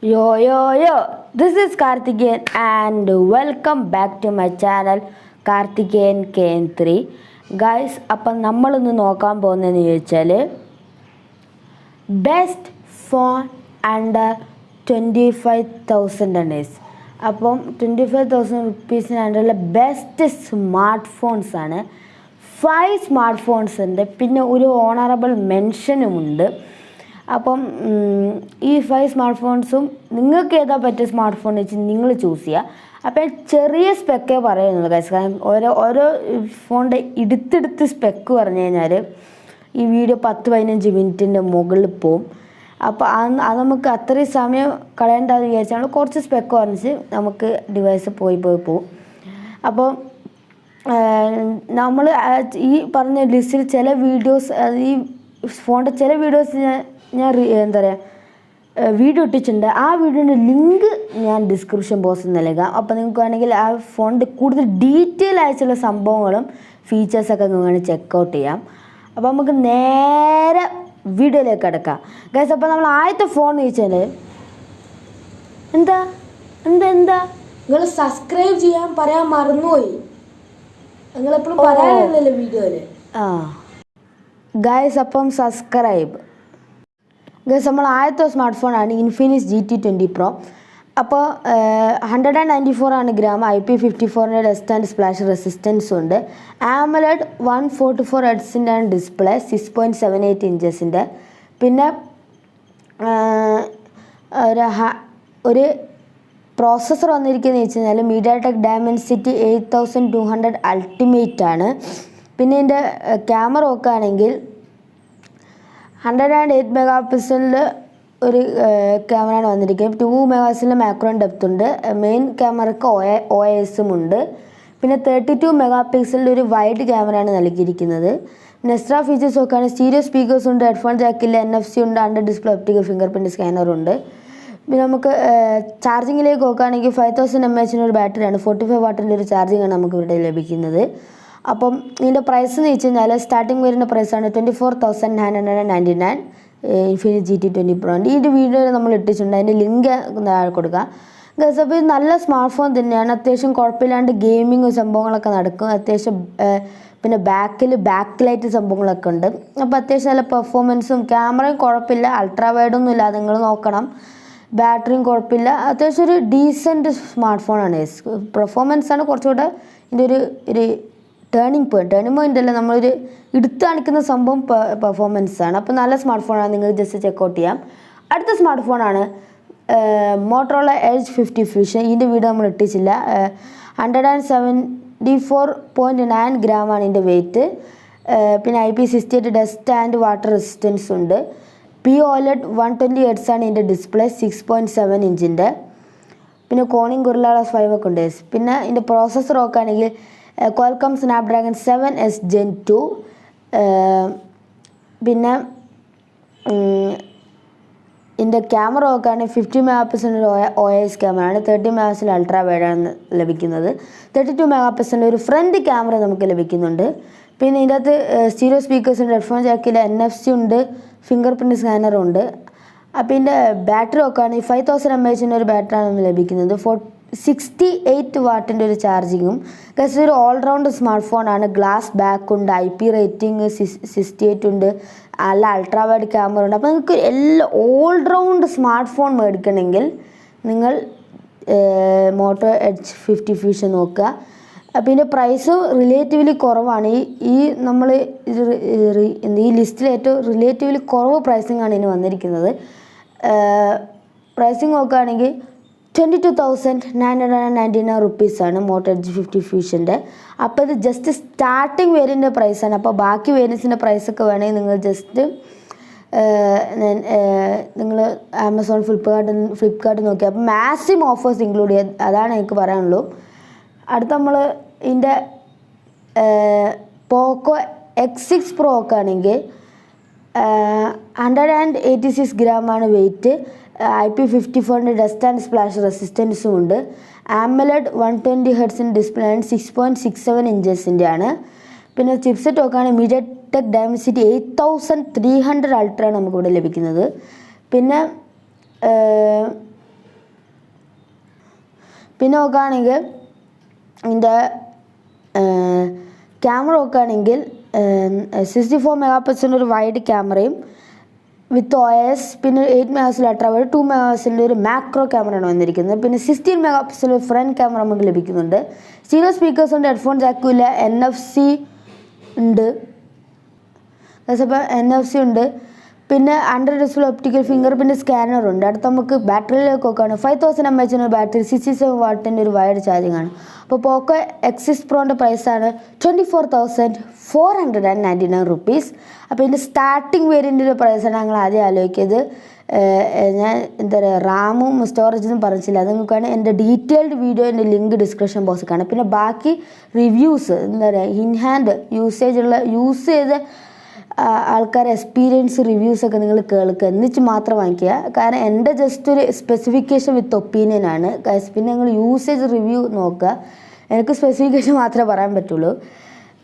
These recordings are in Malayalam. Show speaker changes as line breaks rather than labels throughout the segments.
Yo, this is Karthikeyan and welcome back to my channel Karthikeyan KN3. Guys, അപ്പം നമ്മളിന്ന് നോക്കാൻ പോകുന്നതെന്ന് ചോദിച്ചാൽ ബെസ്റ്റ് ഫോൺ അണ്ടർ 25,000 rupees. അപ്പം 25,000 rupees അണ്ടറുള്ള ബെസ്റ്റ് സ്മാർട്ട് ഫോൺസ് ആണ്. 5 സ്മാർട്ട് ഫോൺസ് ഉണ്ട്, പിന്നെ ഒരു ഓണറബിൾ മെൻഷനുമുണ്ട്. അപ്പം ഈ 5 സ്മാർട്ട് ഫോൺസും നിങ്ങൾക്ക് ഏതാ പറ്റിയ സ്മാർട്ട് ഫോൺ വെച്ച് നിങ്ങൾ ചൂസ് ചെയ്യുക. അപ്പോൾ ചെറിയ സ്പെക്കേ പറയുന്നുള്ളൂ ഗൈസ്, കാരണം ഓരോ ഫോണിൻ്റെ എടുത്തെടുത്ത് സ്പെക്ക് പറഞ്ഞു കഴിഞ്ഞാൽ ഈ വീഡിയോ 10-15 മിനിറ്റിൻ്റെ മുകളിൽ പോവും. അപ്പോൾ അത് നമുക്ക് അത്രയും സമയം കളയേണ്ടതെന്ന് വിചാരിച്ചാൽ കുറച്ച് സ്പെക്ക് പറഞ്ഞ് നമുക്ക് ഡിവൈസ് പോയി പോവും. അപ്പോൾ നമ്മൾ ഈ പറഞ്ഞ ലിസ്റ്റിൽ ചില വീഡിയോസ്, ഈ ഫോണിൻ്റെ ചില വീഡിയോസ് ഞാൻ എന്താ പറയുക വീഡിയോ ഇട്ടിട്ടുണ്ട്. ആ വീഡിയോൻ്റെ ലിങ്ക് ഞാൻ ഡിസ്ക്രിപ്ഷൻ ബോക്സിൽ നൽകാം. അപ്പോൾ നിങ്ങൾക്ക് വേണമെങ്കിൽ ആ ഫോണിൻ്റെ കൂടുതൽ ഡീറ്റെയിൽ ആയിട്ടുള്ള സംഭവങ്ങളും ഫീച്ചേഴ്സൊക്കെ നിങ്ങൾക്ക് വേണമെങ്കിൽ ചെക്കൗട്ട് ചെയ്യാം. അപ്പോൾ നമുക്ക് നേരെ വീഡിയോയിലേക്ക് കിടക്കാം ഗൈസ്. അപ്പോൾ നമ്മൾ ആദ്യത്തെ ഫോൺ എന്ന് ചോദിച്ചാൽ എന്താ
നിങ്ങൾ സബ്സ്ക്രൈബ് ചെയ്യാൻ പറയാൻ മറന്നുപോയി. നിങ്ങളെപ്പോഴും പറയാനില്ലല്ലോ വീഡിയോയിൽ.
ഗൈസ് അപ്പം സബ്സ്ക്രൈബ്. ഗൈസ് നമ്മൾ ആദ്യത്തെ സ്മാർട്ട് ഫോണാണ് ഇൻഫിനിക്സ് GT20 Pro. അപ്പോൾ 194 ആണ് gram, IP54 dust and splash റെസിസ്റ്റൻസും ഉണ്ട്. AMOLED 144 Hz ആണ് ഡിസ്പ്ലേ, 6.78 ഇഞ്ചസിൻ്റെ. പിന്നെ ഒരു പ്രോസസ്സർ വന്നിരിക്കുന്നത് വെച്ച് കഴിഞ്ഞാൽ MediaTek Dimensity 8200 Ultimate ആണ്. പിന്നെ ഇതിൻ്റെ ക്യാമറ നോക്കുകയാണെങ്കിൽ 108 മെഗാപിക്സലിൽ ഒരു ക്യാമറയാണ് വന്നിരിക്കുന്നത്. 2 മെഗാപിക്സലിൻ്റെ മാക്രോ ഡെപ്ത് ഉണ്ട്. മെയിൻ ക്യാമറയ്ക്ക് OIS ഉണ്ട്. പിന്നെ 32 മെഗാപിക്സലിൻ്റെ ഒരു വൈഡ് ക്യാമറയാണ് നൽകിയിരിക്കുന്നത്. പിന്നെ എക്സ്ട്രാ ഫീച്ചേഴ്സ് നോക്കുകയാണെങ്കിൽ സ്റ്റീരിയോ സ്പീക്കേഴ്സ് ഉണ്ട്, ഹെഡ്ഫോൺ ജാക്കില്ല, NFC ഉണ്ട്, under display optical finger print സ്കാനറുണ്ട്. പിന്നെ നമുക്ക് ചാർജിങ്ങിലേക്ക് നോക്കുകയാണെങ്കിൽ 5000 mAh ഒരു ബാറ്ററിയാണ്, 45 വാട്ടിൻ്റെ ഒരു ചാർജിങ്ങാണ് നമുക്ക് ഇവിടെ ലഭിക്കുന്നത്. അപ്പം ഇതിൻ്റെ പ്രൈസ് എന്ന് വെച്ച് കഴിഞ്ഞാൽ സ്റ്റാർട്ടിങ് വരുന്ന പ്രൈസാണ് 24,999 ഇൻഫിനിക്സ് GT20 Pro. ഈ ഒരു വീഡിയോയിൽ നമ്മൾ ഇട്ടിട്ടുണ്ട്, അതിൻ്റെ ലിങ്ക് കൊടുക്കുക ഗൈസ്. അപ്പോൾ ഇത് നല്ല സ്മാർട്ട് ഫോൺ തന്നെയാണ്, അത്യാവശ്യം കുഴപ്പമില്ലാണ്ട് ഗെയിമിങ് സംഭവങ്ങളൊക്കെ നടക്കും. അത്യാവശ്യം പിന്നെ ബാക്ക് ലൈറ്റ് സംഭവങ്ങളൊക്കെ ഉണ്ട്. അപ്പോൾ അത്യാവശ്യം നല്ല പെർഫോമൻസും ക്യാമറയും കുഴപ്പമില്ല, അൾട്രാ വൈഡൊന്നും ഇല്ല, അത് നിങ്ങൾ നോക്കണം. ബാറ്ററിയും കുഴപ്പമില്ല, അത്യാവശ്യം ഒരു ഡീസൻറ്റ് സ്മാർട്ട് ഫോണാണ്. പെർഫോമൻസാണ് കുറച്ചുകൂടെ ഇതിൻ്റെ ഒരു ടേണിംഗ് പോയിൻ്റ് അല്ല, നമ്മളൊരു എടുത്ത് കാണിക്കുന്ന സംഭവം പെർഫോമൻസാണ്. അപ്പോൾ നല്ല സ്മാർട്ട് ഫോണാണ്, നിങ്ങൾ ജസ്റ്റ് ചെക്കൗട്ട് ചെയ്യാം. അടുത്ത സ്മാർട്ട് ഫോണാണ് മോട്ടോറോള എഡ്ജ് 50 Fusion. ഇതിൻ്റെ വീഡിയോ നമ്മൾ ഇട്ടിച്ചില്ല. 174.9 ഗ്രാമാണ് ഇതിൻ്റെ വെയിറ്റ്. പിന്നെ IP68 dust and water resistance ഉണ്ട്. OLED 120 Hz ആണ് ഇതിൻ്റെ ഡിസ്പ്ലേ, 6.7 ഇഞ്ചിൻ്റെ. പിന്നെ കോണിംഗ് ഗൊറില്ല ഗ്ലാസ് 5 ഒക്കെ ഉണ്ട്. പിന്നെ ഇതിൻ്റെ പ്രോസസ്സർ നോക്കുകയാണെങ്കിൽ Qualcomm Snapdragon 7S Gen 2. പിന്നെ ഇതിൻ്റെ ക്യാമറ നോക്കുകയാണെങ്കിൽ 50 മെഗാപിക്സലിൻ്റെ OIS ക്യാമറയാണ്, 30 മെഗാപിക്സൽ അൾട്രാ വൈഡാണ് ലഭിക്കുന്നത്. 32 മെഗാപിക്സലിൻ്റെ ഒരു ഫ്രണ്ട് ക്യാമറ നമുക്ക് ലഭിക്കുന്നുണ്ട്. പിന്നെ ഇതിൻ്റെ അകത്ത് സ്റ്റീരിയോ സ്പീക്കേഴ്സ് ഉണ്ട്, ഹെഡ്ഫോൺ ജാക്കില്ല, NFC ഉണ്ട്, ഫിംഗർ പ്രിൻറ്റ് സ്കാനറും ഉണ്ട്. അപ്പോൾ ഇതിൻ്റെ ബാറ്ററി നോക്കുകയാണെങ്കിൽ 5000 mAh ഒരു ബാറ്ററിയാണ് നമുക്ക് ലഭിക്കുന്നത്, 68 വാട്ടിൻ്റെ ഒരു ചാർജിങ്ങും. ഗൈസ് ഒരു ഓൾറൗണ്ട് സ്മാർട്ട് ഫോണാണ്. ഗ്ലാസ് ബാക്ക് ഉണ്ട്, IP റേറ്റിംഗ് 68 ഉണ്ട്, നല്ല അൾട്രാ വൈഡ് ക്യാമറ ഉണ്ട്. അപ്പോൾ നിങ്ങൾക്ക് ഓൾറൗണ്ട് സ്മാർട്ട് ഫോൺ മേടിക്കണമെങ്കിൽ നിങ്ങൾ മോട്ടോ എഡ്ജ് 50 Fusion നോക്കുക. അപ്പോൾ ഇതിൻ്റെ പ്രൈസ് റിലേറ്റീവ്ലി കുറവാണ്. നമ്മൾ ഈ ലിസ്റ്റിൽ ഏറ്റവും റിലേറ്റീവ്ലി കുറവ് പ്രൈസിങ്ങാണ് ഇതിന് വന്നിരിക്കുന്നത്. പ്രൈസിങ് നോക്കുകയാണെങ്കിൽ 22,999 റുപ്പീസാണ് മോട്ടോ എഡ്ജ് 50 Fusionൻ്റെ. അപ്പോൾ ഇത് ജസ്റ്റ് സ്റ്റാർട്ടിങ് വേരിയൻ്റെ പ്രൈസാണ്. അപ്പോൾ ബാക്കി വേരിയൻസിൻ്റെ പ്രൈസൊക്കെ വേണമെങ്കിൽ നിങ്ങൾ ജസ്റ്റ് നിങ്ങൾ ആമസോൺ ഫ്ലിപ്കാർട്ട് നോക്കി. അപ്പോൾ മാക്സിമം ഓഫേഴ്സ് ഇൻക്ലൂഡ് ചെയ്യുക, അതാണ് എനിക്ക് പറയാനുള്ളൂ. അടുത്ത നമ്മൾ ഇതിൻ്റെ പോക്കോ X6 Pro ഒക്കെ ആണെങ്കിൽ 186 ഗ്രാമാണ് wait, IP54 dust and splash റെസിസ്റ്റൻസും ഉണ്ട്. AMOLED 120 Hz ഡിസ്പ്ലേ ആണ്, 6.67 ഇഞ്ചസിൻ്റെ ആണ്. പിന്നെ ചിപ്സെറ്റ് നോക്കുകയാണെങ്കിൽ MediaTek Dimensity 8300 Ultra ആണ് നമുക്കിവിടെ ലഭിക്കുന്നത്. പിന്നെ പിന്നെ നോക്കുകയാണെങ്കിൽ ഇതിൻ്റെ ക്യാമറ നോക്കുകയാണെങ്കിൽ 64 മെഗാ പിക്സലിൻ്റെ ഒരു വൈഡ് ക്യാമറയും വിത്ത് OIS, പിന്നെ 8 മെഗാപിക്സൽ അൾട്രാ വൈഡ്, 2 മെഗാപിക്സലിൻ്റെ ഒരു മാക്രോ ക്യാമറയാണ് വന്നിരിക്കുന്നത്. പിന്നെ 16 മെഗാ പിക്സൽ ഫ്രണ്ട് ക്യാമറ നമുക്ക് ലഭിക്കുന്നുണ്ട്. സ്റ്റീരിയോ സ്പീക്കേഴ്സ് ഉണ്ട്, ഹെഡ്ഫോൺ ജാക്കും ഇല്ല, NFC ഉണ്ട്, അപ്പോൾ NFC ഉണ്ട്. പിന്നെ under display optical finger print scanner ഉണ്ട്. അടുത്ത് നമുക്ക് ബാറ്ററിയിലേക്ക് നോക്കുകയാണ്. 5000 mAh ഒരു ബാറ്ററി, 67 വാട്ടിൻ്റെ ഒരു വയർഡ് ചാർജിങ് ആണ്. അപ്പോൾ പോക്കോ X6 പ്രോൻ്റെ പ്രൈസാണ് 24,499 റുപ്പീസ്. അപ്പോൾ ഇതിൻ്റെ സ്റ്റാർട്ടിങ് വേരിയൻറ്റിൻ്റെ പ്രൈസാണ് ഞങ്ങൾ ആദ്യം ആലോചിക്കിയത്. ഞാൻ എന്താ പറയുക, റാമും സ്റ്റോറേജൊന്നും പറഞ്ഞില്ല. അത് നിങ്ങൾക്കാണ് എൻ്റെ ഡീറ്റെയിൽഡ് വീഡിയോൻ്റെ ലിങ്ക് ഡിസ്ക്രിപ്ഷൻ ബോക്സിൽ. പിന്നെ ബാക്കി റിവ്യൂസ് എന്താ പറയുക, ഇൻ ഹാൻഡ് യൂസ് ചെയ്ത ആൾക്കാരെ എക്സ്പീരിയൻസ് റിവ്യൂസൊക്കെ നിങ്ങൾ കേൾക്കുക, എന്നിട്ട് മാത്രം വാങ്ങിക്കുക. കാരണം എൻ്റെ ജസ്റ്റ് ഒരു സ്പെസിഫിക്കേഷൻ വിത്ത് ഒപ്പീനിയനാണ്. പിന്നെ നിങ്ങൾ യൂസേജ് റിവ്യൂ നോക്കുക. എനിക്ക് സ്പെസിഫിക്കേഷൻ മാത്രമേ പറയാൻ പറ്റുള്ളൂ,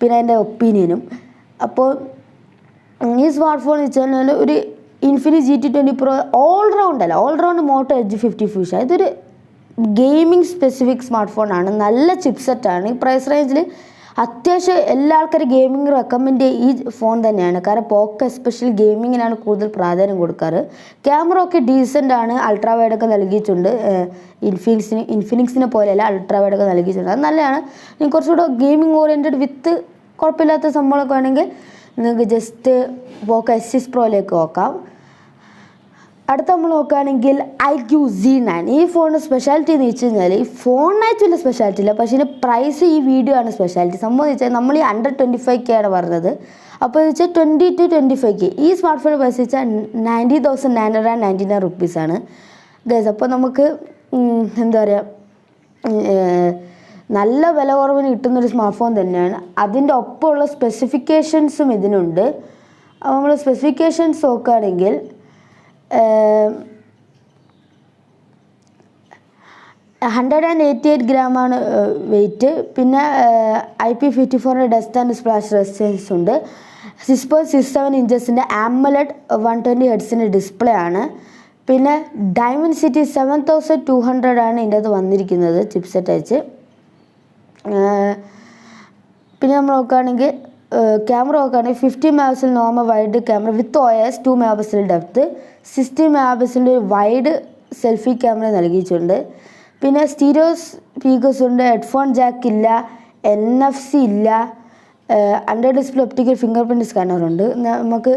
പിന്നെ എൻ്റെ ഒപ്പീനിയനും. അപ്പോൾ ഈ സ്മാർട്ട് ഫോൺ വെച്ച് കഴിഞ്ഞാൽ ഒരു Infinix GT20 Pro all round Moto Edge 50 fusion. ഇതൊരു ഗെയിമിംഗ് സ്പെസിഫിക് സ്മാർട്ട് ഫോണാണ്. നല്ല ചിപ്സെറ്റാണ്. ഈ പ്രൈസ് റേഞ്ചിൽ അത്യാവശ്യം എല്ലാ ആൾക്കാരും ഗെയിമിംഗ് റെക്കമെൻഡ് ഈ ഫോൺ തന്നെയാണ്. കാരണം പോക്കോ എസ്പെഷ്യലി ഗെയിമിങ്ങിനാണ് കൂടുതൽ പ്രാധാന്യം കൊടുക്കാറ്. ക്യാമറ ഒക്കെ ഡീസൻ്റ് ആണ്. അൾട്രാ വൈഡൊക്കെ നൽകിയിട്ടുണ്ട്. ഇൻഫിനിക്സിനെ പോലെയല്ല, അൾട്രാ വൈഡൊക്കെ നൽകിയിട്ടുണ്ട്. അത് നല്ലതാണ്. ഇനി കുറച്ചുകൂടെ ഗെയിമിംഗ് ഓറിയൻറ്റഡ് വിത്ത് കുഴപ്പമില്ലാത്ത സംഭവങ്ങളൊക്കെ വേണമെങ്കിൽ നിങ്ങൾക്ക് ജസ്റ്റ് പോക്കോ S6 പ്രോയിലേക്ക് നോക്കാം. അടുത്ത നമ്മൾ നോക്കുകയാണെങ്കിൽ iQ Z9. ഈ ഫോണിൻ്റെ സ്പെഷ്യാലിറ്റി എന്ന് വെച്ച് കഴിഞ്ഞാൽ ഈ ഫോണിനായിട്ട് വലിയ സ്പെഷ്യാലിറ്റി ഇല്ല, പക്ഷേ ഇതിൻ്റെ പ്രൈസ് ഈ വീഡിയോ ആണ് സ്പെഷ്യാലിറ്റി. സംഭവം എന്ന് വെച്ചാൽ നമ്മൾ ഈ അണ്ടർ 25K ആണ് പറഞ്ഞത്. അപ്പോൾ എന്ന് വെച്ചാൽ 20 to 25K. ഈ സ്മാർട്ട് ഫോണിൻ്റെ പ്രൈസ് വെച്ചാൽ 90,999 റുപ്പീസാണ് ഗൈസ്. അപ്പോൾ നമുക്ക് എന്താ പറയുക, നല്ല വില കുറവിന് കിട്ടുന്നൊരു സ്മാർട്ട് ഫോൺ തന്നെയാണ്. അതിൻ്റെ ഒപ്പമുള്ള സ്പെസിഫിക്കേഷൻസും ഇതിനുണ്ട്. അപ്പോൾ നമ്മൾ സ്പെസിഫിക്കേഷൻസ് നോക്കുകയാണെങ്കിൽ 188 ഗ്രാമാണ് വെയിറ്റ്. പിന്നെ IP54 dust and splash resistance ഉണ്ട്. 6.67 ഇഞ്ചസിൻ്റെ AMOLED 120 ഹെർട്സിൻ്റെ ഡിസ്പ്ലേ ആണ്. പിന്നെ Dimensity 7200 ആണ് ഇതിൻ്റെ അത് വന്നിരിക്കുന്നത് ചിപ്സെറ്റ് വെച്ച്. പിന്നെ നമ്മൾ നോക്കുകയാണെങ്കിൽ ക്യാമറ നോക്കുകയാണെങ്കിൽ 50 megapixel normal wide camera with OIS, 2 megapixel depth, 16 മെഗാപിക്സലിൻ്റെ ഒരു വൈഡ് സെൽഫി ക്യാമറ നൽകിയിട്ടുണ്ട്. പിന്നെ സ്റ്റീരിയോ സ്പീക്കേഴ്സ് ഉണ്ട്, ഹെഡ്ഫോൺ ജാക്ക് ഇല്ല, NFC ഇല്ല, under display optical finger print സ്കാനറുണ്ട്. നമുക്ക്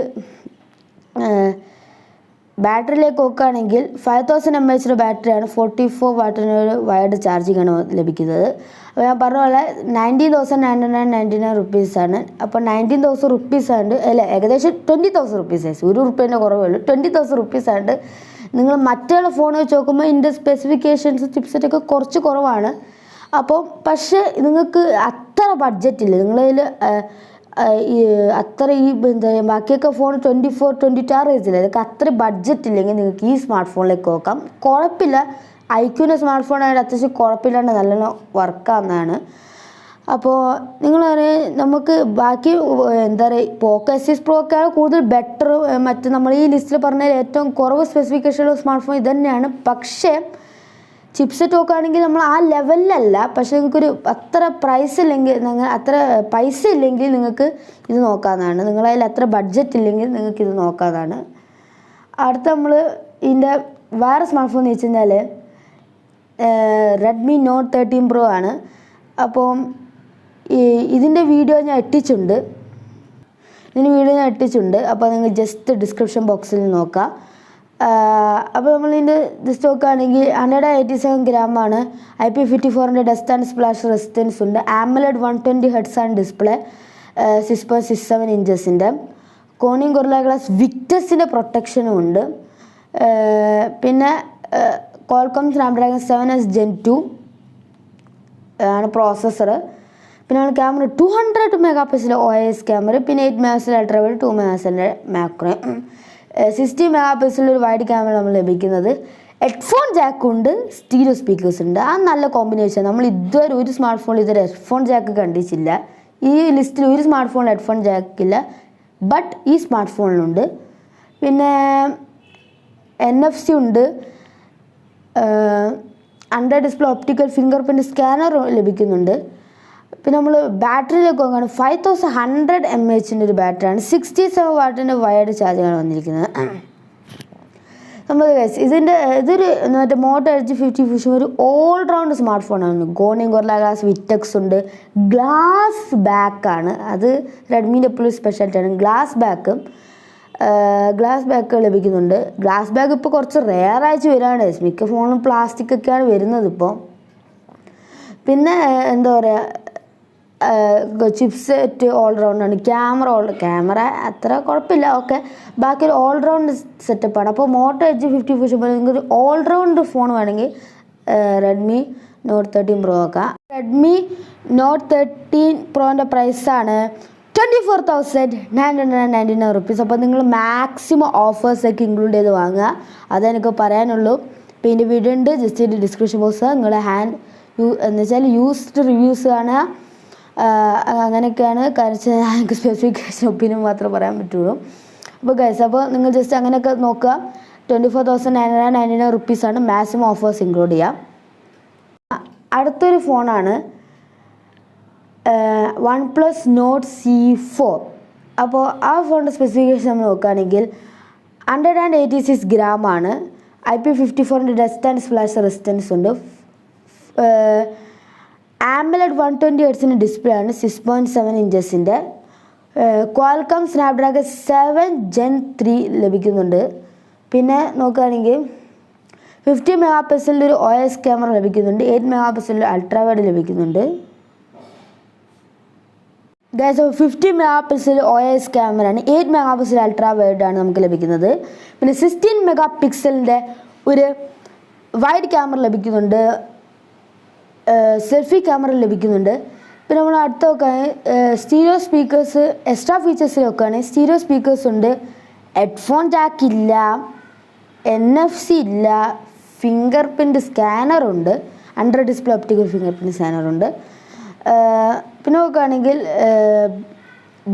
ബാറ്ററിയിലേക്ക് നോക്കുകയാണെങ്കിൽ 5000 mAh ബാറ്ററിയാണ്, 44 വാട്ടിനൊരു വയർഡ് ചാർജിങ് ആണ് ലഭിക്കുന്നത്. അപ്പോൾ ഞാൻ പറഞ്ഞ പോലെ 19,999 റുപ്പീസാണ്. അപ്പോൾ 19,000 റുപ്പീസാണ്ട് അല്ല, ഏകദേശം 20,000 റുപ്പീസ്, 1 റുപ്യേൻ്റെ കുറവേ ഉള്ളൂ. 20,000 റുപ്പീസാണ്ട് നിങ്ങൾ മറ്റുള്ള ഫോൺ വെച്ച് നോക്കുമ്പോൾ ഇതിൻ്റെ സ്പെസിഫിക്കേഷൻസ് ചിപ്സെറ്റൊക്കെ കുറച്ച് കുറവാണ്. അപ്പോൾ പക്ഷേ നിങ്ങൾക്ക് അത്ര ബഡ്ജറ്റില്ല, നിങ്ങളതിൽ അത്ര ഈ എന്താ ബാക്കിയൊക്കെ ഫോൺ 24-22 ആ റേഞ്ചില്ല. ഇതൊക്കെ അത്ര ബഡ്ജറ്റ് ഇല്ലെങ്കിൽ നിങ്ങൾക്ക് ഈ സ്മാർട്ട് ഫോണിലേക്ക് നോക്കാം. കുഴപ്പമില്ല, iQൻ്റെ സ്മാർട്ട് ഫോൺ ആയിട്ട് അത്യാവശ്യം കുഴപ്പമില്ലാണ്ട് നല്ലോണം വർക്കാവുന്നതാണ്. അപ്പോൾ നിങ്ങൾ നമുക്ക് ബാക്കി എന്താ പറയുക, പോക്കോ S6 Pro ഒക്കെയാണ് കൂടുതൽ ബെറ്റർ. മറ്റ് നമ്മൾ ഈ ലിസ്റ്റിൽ പറഞ്ഞാൽ ഏറ്റവും കുറവ് സ്പെസിഫിക്കേഷനുള്ള സ്മാർട്ട് ഫോൺ ഇത് തന്നെയാണ്. പക്ഷേ ചിപ്സെറ്റ് നോക്കുകയാണെങ്കിൽ നമ്മൾ ആ ലെവലിലല്ല. പക്ഷേ നിങ്ങൾക്കൊരു അത്ര പ്രൈസ് ഇല്ലെങ്കിൽ, അത്ര പൈസ ഇല്ലെങ്കിൽ നിങ്ങൾക്ക് ഇത് നോക്കാവുന്നതാണ്. നിങ്ങളതിൽ അത്ര ബഡ്ജറ്റ് ഇല്ലെങ്കിൽ നിങ്ങൾക്ക് ഇത് നോക്കാവുന്നതാണ്. അടുത്ത നമ്മൾ ഇതിൻ്റെ വേറെ സ്മാർട്ട് ഫോൺ എന്ന് വെച്ച് കഴിഞ്ഞാൽ Redmi Note 13 Pro ആണ്. അപ്പോൾ ഇതിൻ്റെ വീഡിയോ ഞാൻ ഇട്ടിട്ടുണ്ട്. അപ്പോൾ നിങ്ങൾ ജസ്റ്റ് ഡിസ്ക്രിപ്ഷൻ ബോക്സിൽ നോക്കാം. അപ്പോൾ നമ്മളിതിൻ്റെ ജസ്റ്റ് നോക്കുകയാണെങ്കിൽ 187 ഗ്രാമാണ്, IP54 dust and splash resistance ഉണ്ട്, AMOLED 120 ഹെർട്സ് ആണ് ഡിസ്പ്ലേ, 6.67 ഇഞ്ചസിൻ്റെ, കോണിങ് ഗൊറില്ല ഗ്ലാസ് വിക്ടസിൻ്റെ പ്രൊട്ടക്ഷനും ഉണ്ട്. പിന്നെ Qualcomm Snapdragon 7S Gen 2 ആണ് പ്രോസസ്സർ. പിന്നെ നമ്മൾ ക്യാമറ 200 മെഗാപിക്സൽ OIS ക്യാമറ, പിന്നെ 8 മെഗാപിക്സൽ അൾട്രാ വൈഡ്, 2 മെഗാപിക്സലിൻ്റെ മാക്രോ, 60 മെഗാപിക്സലിൻ്റെ ഒരു വൈഡ് ക്യാമറ നമ്മൾ ലഭിക്കുന്നത്. ഹെഡ്ഫോൺ ജാക്ക് ഉണ്ട്, സ്റ്റീരിയോ സ്പീക്കേഴ്സ് ഉണ്ട്. ആ നല്ല കോമ്പിനേഷൻ. നമ്മൾ ഇതുവരെ ഒരു സ്മാർട്ട് ഫോണിൽ ഇതുവരെ ഹെഡ്ഫോൺ ജാക്ക് കണ്ടിട്ടില്ല. ഈ ലിസ്റ്റിൽ ഒരു സ്മാർട്ട് ഫോണിൽ ഹെഡ്ഫോൺ ജാക്കില്ല, ബട്ട് ഈ സ്മാർട്ട് ഫോണിലുണ്ട്. പിന്നെ NFC ഉണ്ട്, under display optical finger print scanner ലഭിക്കുന്നുണ്ട്. പിന്നെ നമ്മൾ ബാറ്ററിയിലേക്ക് നോക്കുകയാണ് 5100 mAh ഒരു ബാറ്ററിയാണ്. 67 വാട്ടിൻ്റെ വയർഡ് ചാർജാണ് വന്നിരിക്കുന്നത്. നമ്മൾ ഇതൊരു മറ്റേ മോട്ടോ എഡ്ജ് 50 ഫ്യൂഷൻ ഒരു ഓൾ റൗണ്ട് സ്മാർട്ട് ഫോണാണ്. ഗോണിയും ഗൊറില്ല ഗ്ലാസ് വിറ്റക്സ് ഉണ്ട്. ഗ്ലാസ് ബാക്കാണ്, അത് റെഡ്മീൻ്റെ എപ്പോഴും സ്പെഷ്യാലിറ്റിയാണ്. ഗ്ലാസ് ബാക്ക് ലഭിക്കുന്നുണ്ട്. ഗ്ലാസ് ബാഗ് ഇപ്പോൾ കുറച്ച് റെയറായിട്ട് വരികയാണ്. മിക്ക ഫോണും പ്ലാസ്റ്റിക് ഒക്കെയാണ് വരുന്നത് ഇപ്പോൾ. പിന്നെ എന്താ പറയുക, ചിപ്പ് സെറ്റ് ഓൾറൗണ്ടാണ്. ക്യാമറ അത്ര കുഴപ്പമില്ല, ഓക്കെ. ബാക്കി ഒരു ഓൾറൗണ്ട് സെറ്റപ്പാണ്. അപ്പോൾ മോട്ടോ എഡ്ജ് 50 ഫ്യൂഷൻ പോലെ നിങ്ങൾക്ക് ഒരു ഓൾറൗണ്ട് ഫോൺ വേണമെങ്കിൽ റെഡ്മി നോട്ട് 13 പ്രോ ആക്കാം. റെഡ്മി നോട്ട് 13 പ്രോൻ്റെ പ്രൈസാണ് 24,999 റുപ്പീസ്. അപ്പോൾ നിങ്ങൾ മാക്സിമം ഓഫേഴ്സൊക്കെ ഇൻക്ലൂഡ് ചെയ്ത് വാങ്ങുക, അതെനിക്ക് പറയാനുള്ളൂ. അപ്പോൾ ഇതിൻ്റെ വീഡിയോ ഉണ്ട്, ജസ്റ്റ് ഒരു ഡിസ്ക്രിപ്ഷൻ ബോക്സ് നിങ്ങളെ എന്ന് വെച്ചാൽ യൂസ്ഡ് റിവ്യൂസ് കാണുക. അങ്ങനെയൊക്കെയാണ് കാര്യം. എനിക്ക് സ്പെസിഫിക്കേഷൻ ഒപ്പീനിയൻ മാത്രമേ പറയാൻ പറ്റുള്ളൂ. അപ്പോൾ ഗൈസ്, അപ്പോൾ നിങ്ങൾ ജസ്റ്റ് അങ്ങനെയൊക്കെ നോക്കുക. 24,999 റുപ്പീസാണ്, മാക്സിമം ഓഫേഴ്സ് ഇൻക്ലൂഡ് ചെയ്യാം. അടുത്തൊരു ഫോണാണ് OnePlus Nord C4. അപ്പോൾ ആ ഫോണിൻ്റെ സ്പെസിഫിക്കേഷൻ നമ്മൾ നോക്കുകയാണെങ്കിൽ 186 ഗ്രാമാണ്. IP54 dust and splash resistance ഉണ്ട്. AMOLED 120 Hz ഡിസ്പ്ലേ ആണ്. 6.7 ഇഞ്ചസിൻ്റെ ക്വാൽകോം സ്നാപ്ഡ്രാഗൺ 7 Gen 3 ലഭിക്കുന്നുണ്ട്. പിന്നെ നോക്കുകയാണെങ്കിൽ 50 മെഗാ പിക്സലിൻ്റെ ഒരു OIS ക്യാമറ ലഭിക്കുന്നുണ്ട്. 8 മെഗാ പിക്സലിൻ്റെ അൾട്രാ വൈഡ് ലഭിക്കുന്നുണ്ട്. ഗൈസ്, 50 മെഗാ പിക്സൽ OIS ക്യാമറയാണ്. 8 മെഗാ പിക്സൽ അൾട്രാ വൈഡാണ് നമുക്ക് ലഭിക്കുന്നത്. പിന്നെ 16 മെഗാ പിക്സലിൻ്റെ ഒരു വൈഡ് ക്യാമറ ലഭിക്കുന്നുണ്ട്. സെൽഫി ക്യാമറ ലഭിക്കുന്നുണ്ട്. പിന്നെ നമ്മൾ അടുത്ത നോക്കുകയാണെങ്കിൽ സ്റ്റീരിയോ സ്പീക്കേഴ്സ് എക്സ്ട്രാ ഫീച്ചേഴ്സിൽ നോക്കുകയാണെങ്കിൽ സ്റ്റീരിയോ സ്പീക്കേഴ്സ് ഉണ്ട്. ഹെഡ്ഫോൺ ജാക്ക് ഇല്ല, NFC ഇല്ല, ഫിംഗർ പ്രിൻറ്റ് സ്കാനറുണ്ട്. Under display optical finger print സ്കാനറുണ്ട്. പിന്നെ നോക്കുകയാണെങ്കിൽ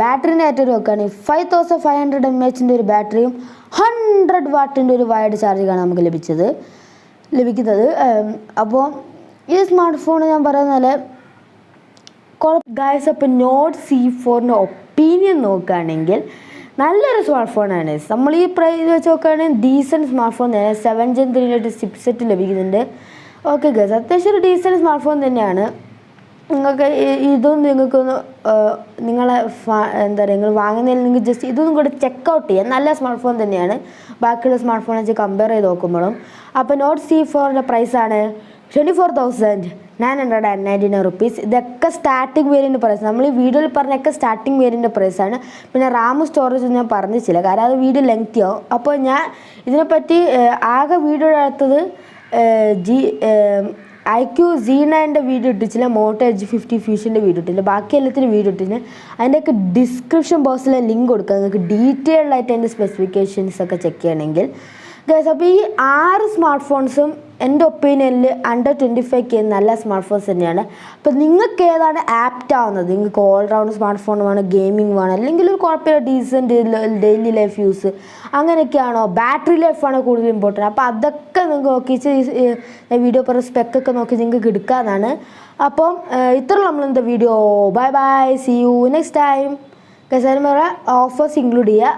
ബാറ്ററിൻ്റെ ആയിട്ട് നോക്കുകയാണെങ്കിൽ 5500 mAh ഒരു ബാറ്ററിയും 100 വാട്ടിൻ്റെ ഒരു വയർഡ് ചാർജിങ്ങാണ് നമുക്ക് ലഭിക്കുന്നത്. അപ്പോൾ ഈ സ്മാർട്ട് ഫോൺ ഞാൻ പറയുന്ന പോലെ ഗൈസ്, അപ്പോൾ നോട്ട് C4 ഒപ്പീനിയൻ നോക്കുകയാണെങ്കിൽ നല്ലൊരു സ്മാർട്ട് ഫോണാണ്. നമ്മൾ ഈ പ്രൈസ് വെച്ച് നോക്കുകയാണെങ്കിൽ ഡീസൻറ്റ് സ്മാർട്ട് ഫോൺ തന്നെ. 7 Gen 3 ചിപ്പ് സെറ്റ് ലഭിക്കുന്നുണ്ട്. ഓക്കെ ഗൈസ്, അത്യാവശ്യം ഒരു ഡീസൻറ്റ് സ്മാർട്ട് ഫോൺ തന്നെയാണ്. നിങ്ങൾക്കൊന്ന് നിങ്ങളെ എന്താ പറയുക, നിങ്ങൾ വാങ്ങുന്നതിൽ നിങ്ങൾക്ക് ജസ്റ്റ് ഇതൊന്നും കൂടെ ചെക്കൗട്ട് ചെയ്യാം. നല്ല സ്മാർട്ട് ഫോൺ തന്നെയാണ് ബാക്കിയുള്ള സ്മാർട്ട് ഫോൺ വെച്ച് കമ്പയർ ചെയ്ത് നോക്കുമ്പോഴും. അപ്പോൾ നോട്ട് C4 പ്രൈസാണ് 24,999 റുപ്പീസ്. ഇതൊക്കെ സ്റ്റാർട്ടിംഗ് വേരിയൻ്റ് പ്രൈസ്. നമ്മൾ ഈ വീഡിയോയിൽ പറഞ്ഞൊക്കെ സ്റ്റാർട്ടിംഗ് വേരിയൻ്റ് പ്രൈസാണ്. പിന്നെ റാം സ്റ്റോറേജ് ഞാൻ പറഞ്ഞിട്ടില്ല, കാരണം അത് വീഡിയോ ലെങ്തി ആവും. അപ്പോൾ ഞാൻ ഇതിനെപ്പറ്റി ആകെ വീഡിയോ എടുത്തത് IQ Z9 വീഡിയോ ഇട്ടിച്ചില്ല, മോട്ടോ എഡ്ജ് 50 ഫ്യൂഷൻ്റെ വീഡിയോ ഇട്ടില്ല, ബാക്കി എല്ലാത്തിനും വീഡിയോ ഇട്ടില്ല. അതിൻ്റെയൊക്കെ ഡിസ്ക്രിപ്ഷൻ ബോക്സിലെ ലിങ്ക് കൊടുക്കുക, നിങ്ങൾക്ക് ഡീറ്റെയിൽഡ് ആയിട്ട് അതിൻ്റെ സ്പെസിഫിക്കേഷൻസ് ഒക്കെ ചെക്ക് ചെയ്യണമെങ്കിൽ. ഗൈസ്, അപ്പോൾ ഈ 6 സ്മാർട്ട് ഫോൺസും എൻ്റെ ഒപ്പീനിയനിൽ അണ്ടർ 25K നല്ല സ്മാർട്ട് ഫോൺസ് തന്നെയാണ്. അപ്പോൾ നിങ്ങൾക്ക് ഏതാണ് ആപ്റ്റ് ആവുന്നത്, നിങ്ങൾക്ക് ഓൾറൗണ്ട് സ്മാർട്ട് ഫോൺ വേണം, ഗെയിമിംഗ് വേണം, അല്ലെങ്കിൽ ഒരു കുഴപ്പമില്ല ഡീസൻറ്റ് ഡെയിലി ലൈഫ് യൂസ് അങ്ങനെയൊക്കെയാണോ, ബാറ്ററി ലൈഫാണോ കൂടുതൽ ഇമ്പോർട്ടൻറ്റ്. അപ്പോൾ അതൊക്കെ നിങ്ങൾക്ക് നോക്കിച്ച് വീഡിയോ പറഞ്ഞ സ്പെക്കൊക്കെ നോക്കി നിങ്ങൾക്ക് എടുക്കാനാണ്. അപ്പം ഇത്ര നമ്മളെന്താ video. Bye bye, see you next time. Guys, offers include ചെയ്യുക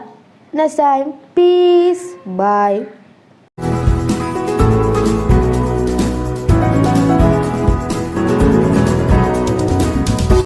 നെക്സ്റ്റ് ടൈം. Peace, by.